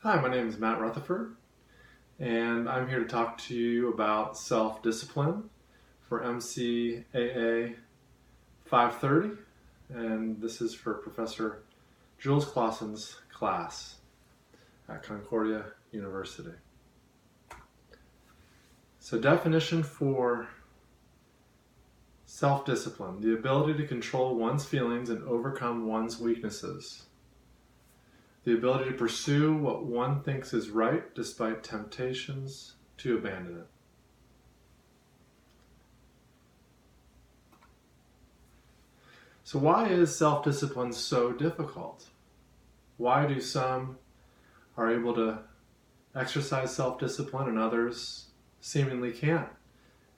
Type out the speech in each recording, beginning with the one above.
Hi, my name is Matt Rutherford, and I'm here to talk to you about self-discipline for MCAA 530, and this is for Professor Jules Clausen's class at Concordia University. So, definition for self-discipline: the ability to control one's feelings and overcome one's weaknesses. The ability to pursue what one thinks is right despite temptations to abandon it. So why is self-discipline so difficult? Why do some are able to exercise self-discipline and others seemingly can't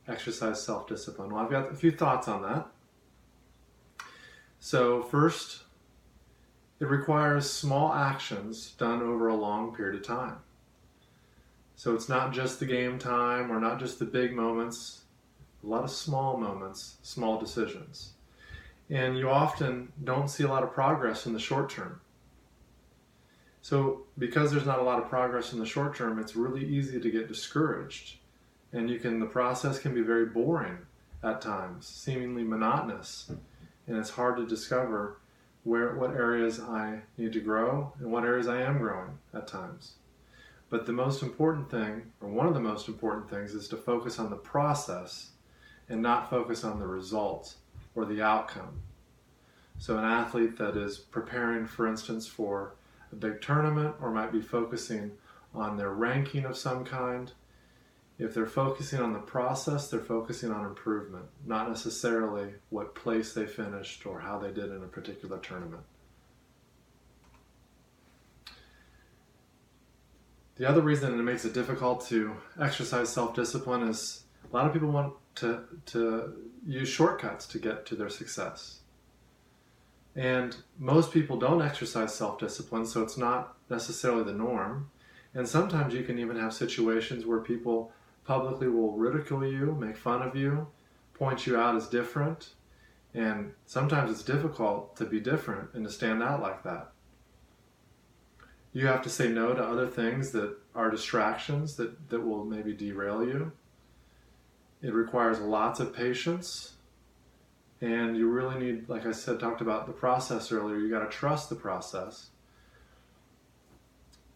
exercise self-discipline? Well, I've got a few thoughts on that. So first, it requires small actions done over a long period of time. So it's not just the game time or not just the big moments, a lot of small moments, small decisions. And you often don't see a lot of progress in the short term. So because there's not a lot of progress in the short term, it's really easy to get discouraged. And the process can be very boring at times, seemingly monotonous. And it's hard to discover what areas I need to grow and what areas I am growing at times. But the most important thing, or one of the most important things, is to focus on the process and not focus on the result or the outcome. So an athlete that is preparing, for instance, for a big tournament or might be focusing on their ranking of some kind, if they're focusing on the process, they're focusing on improvement, not necessarily what place they finished or how they did in a particular tournament. The other reason it makes it difficult to exercise self-discipline is a lot of people want to use shortcuts to get to their success. And most people don't exercise self-discipline, so it's not necessarily the norm. And sometimes you can even have situations where people publicly will ridicule you, make fun of you, point you out as different, and sometimes it's difficult to be different and to stand out like that. You have to say no to other things that are distractions that will maybe derail you. It requires lots of patience, and you really need, like I said, talked about the process earlier, you got to trust the process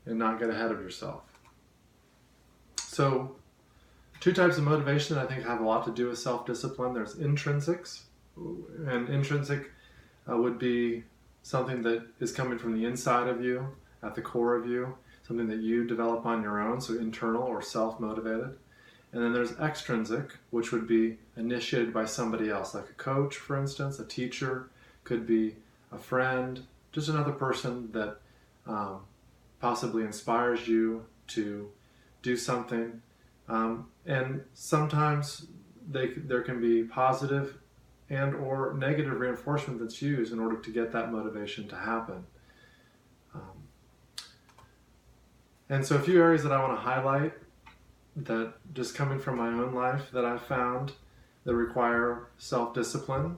and not get ahead of yourself. So, two types of motivation that I think have a lot to do with self-discipline. There's intrinsics, and intrinsic would be something that is coming from the inside of you, at the core of you, something that you develop on your own, so internal or self-motivated. And then there's extrinsic, which would be initiated by somebody else, like a coach, for instance, a teacher, could be a friend, just another person that possibly inspires you to do something. And sometimes there can be positive and or negative reinforcement that's used in order to get that motivation to happen. And so a few areas that I want to highlight that just coming from my own life that I've found that require self-discipline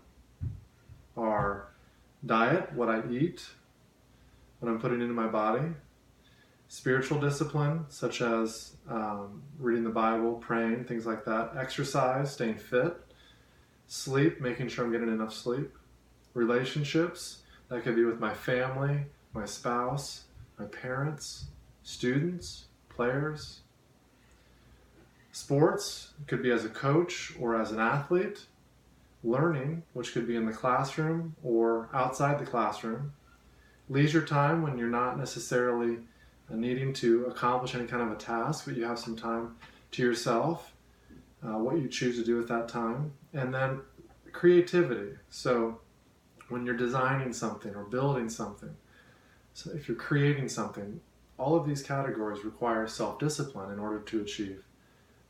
are diet, what I eat, what I'm putting into my body, spiritual discipline, such as reading the Bible, praying, things like that, exercise, staying fit, sleep, making sure I'm getting enough sleep, relationships, that could be with my family, my spouse, my parents, students, players, sports, it could be as a coach or as an athlete, learning, which could be in the classroom or outside the classroom, leisure time when you're not necessarily needing to accomplish any kind of a task, but you have some time to yourself, what you choose to do with that time, and then creativity. So when you're designing something or building something, so if you're creating something, all of these categories require self-discipline in order to achieve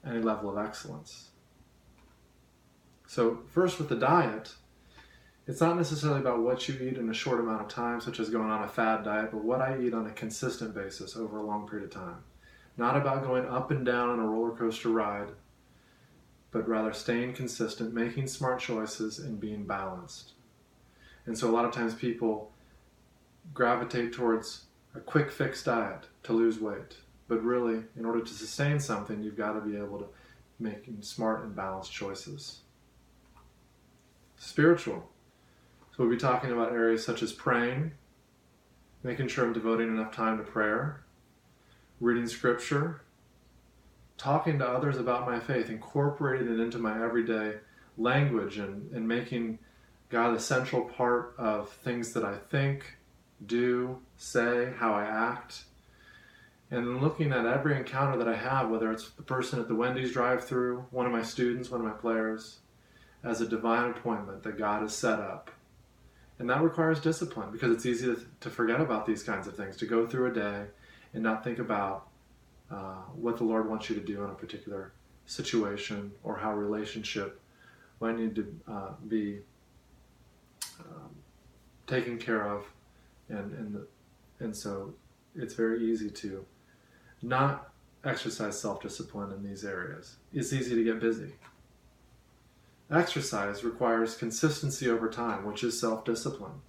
any level of excellence. So first with the diet, it's not necessarily about what you eat in a short amount of time, such as going on a fad diet, but what I eat on a consistent basis over a long period of time. Not about going up and down on a roller coaster ride, but rather staying consistent, making smart choices, and being balanced. And so a lot of times people gravitate towards a quick fix diet. to lose weight. But really, in order to sustain something, you've got to be able to make smart and balanced choices. Spiritual. So we'll be talking about areas such as praying, making sure I'm devoting enough time to prayer, reading scripture, talking to others about my faith, incorporating it into my everyday language and making God a central part of things that I think, do, say, how I act. And then looking at every encounter that I have, whether it's the person at the Wendy's drive-thru, one of my students, one of my players, as a divine appointment that God has set up. And that requires discipline, because it's easy to forget about these kinds of things, to go through a day and not think about what the Lord wants you to do in a particular situation, or how relationship might need to be taken care of. And so it's very easy to not exercise self-discipline in these areas. It's easy to get busy. Exercise requires consistency over time, which is self-discipline.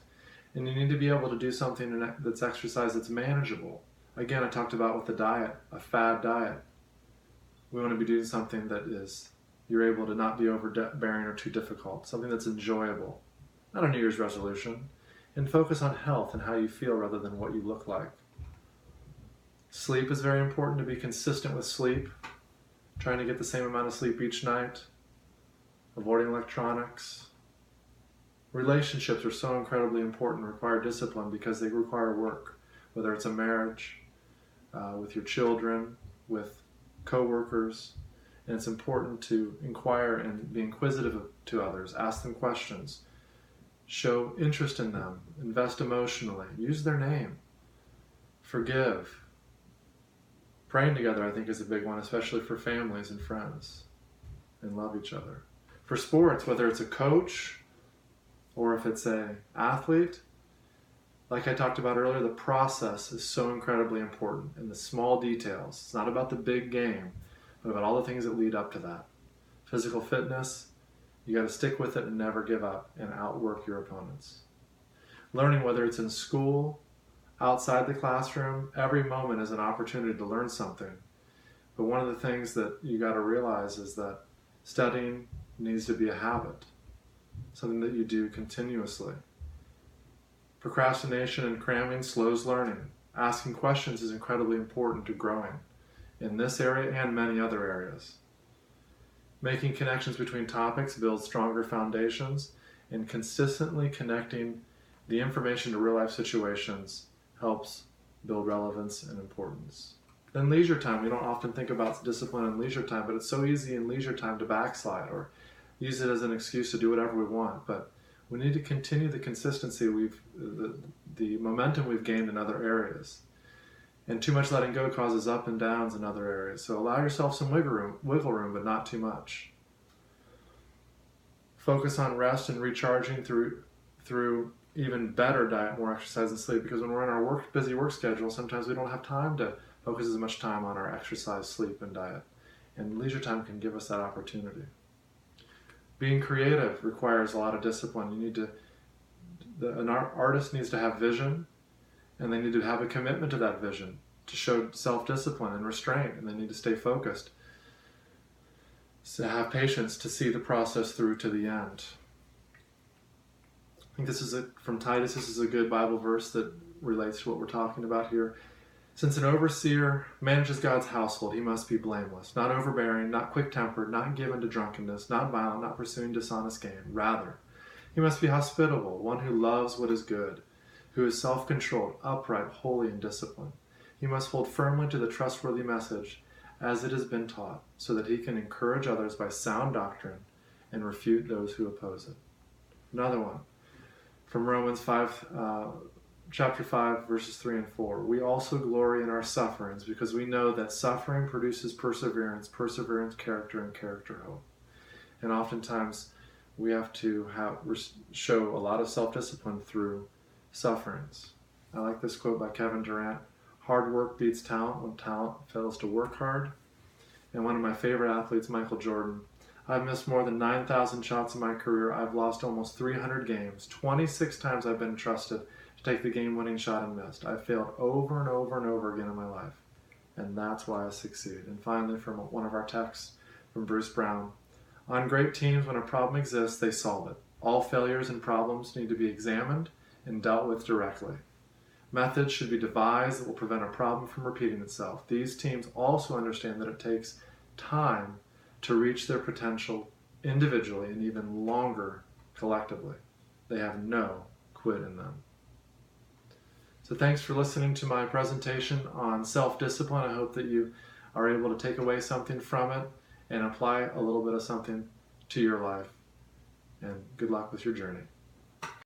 And you need to be able to do something that's exercise that's manageable. Again, I talked about with the diet, a fad diet. We want to be doing something that is, you're able to not be overbearing or too difficult, something that's enjoyable, not a New Year's resolution, and focus on health and how you feel rather than what you look like. Sleep is very important, to be consistent with sleep, trying to get the same amount of sleep each night, avoiding electronics. Relationships are so incredibly important, require discipline because they require work, whether it's a marriage, with your children, with co-workers. And it's important to inquire and be inquisitive to others, ask them questions, show interest in them, invest emotionally, use their name, forgive. Praying together, I think, is a big one, especially for families and friends, and love each other. For sports, whether it's a coach or if it's an athlete, like I talked about earlier, the process is so incredibly important, and the small details. It's not about the big game, but about all the things that lead up to that. Physical fitness, you got to stick with it and never give up and outwork your opponents. Learning, whether it's in school, outside the classroom, every moment is an opportunity to learn something. But one of the things that you got to realize is that studying needs to be a habit, something that you do continuously. Procrastination and cramming slows learning. Asking questions is incredibly important to growing in this area and many other areas. Making connections between topics builds stronger foundations, and consistently connecting the information to real-life situations helps build relevance and importance. Then leisure time. We don't often think about discipline in leisure time, but it's so easy in leisure time to backslide or use it as an excuse to do whatever we want. But we need to continue the consistency the momentum we've gained in other areas. And too much letting go causes up and downs in other areas. So allow yourself some wiggle room, but not too much. Focus on rest and recharging through even better diet, more exercise, and sleep. Because when we're in our busy work schedule, sometimes we don't have time to focus as much time on our exercise, sleep, and diet. And leisure time can give us that opportunity. Being creative requires a lot of discipline. An artist needs to have vision, and they need to have a commitment to that vision, to show self-discipline and restraint, and they need to stay focused, to have patience to see the process through to the end. I think from Titus. This is a good Bible verse that relates to what we're talking about here. Since an overseer manages God's household, he must be blameless, not overbearing, not quick-tempered, not given to drunkenness, not violent, not pursuing dishonest gain. Rather, he must be hospitable, one who loves what is good, who is self-controlled, upright, holy, and disciplined. He must hold firmly to the trustworthy message as it has been taught, so that he can encourage others by sound doctrine and refute those who oppose it. Another one, from Romans 5, chapter 5, verses 3 and 4. We also glory in our sufferings, because we know that suffering produces perseverance, character, and character hope. And oftentimes we have to show a lot of self-discipline through sufferings. I like this quote by Kevin Durant: hard work beats talent when talent fails to work hard. And one of my favorite athletes, Michael Jordan: I've missed more than 9,000 shots in my career. I've lost almost 300 games. 26 times I've been trusted to take the game-winning shot and missed. I've failed over and over and over again in my life, and that's why I succeed. And finally, from one of our texts from Bruce Brown, on great teams, when a problem exists, they solve it. All failures and problems need to be examined and dealt with directly. Methods should be devised that will prevent a problem from repeating itself. These teams also understand that it takes time to reach their potential individually and even longer collectively. They have no quit in them. So thanks for listening to my presentation on self-discipline. I hope that you are able to take away something from it and apply a little bit of something to your life. And good luck with your journey.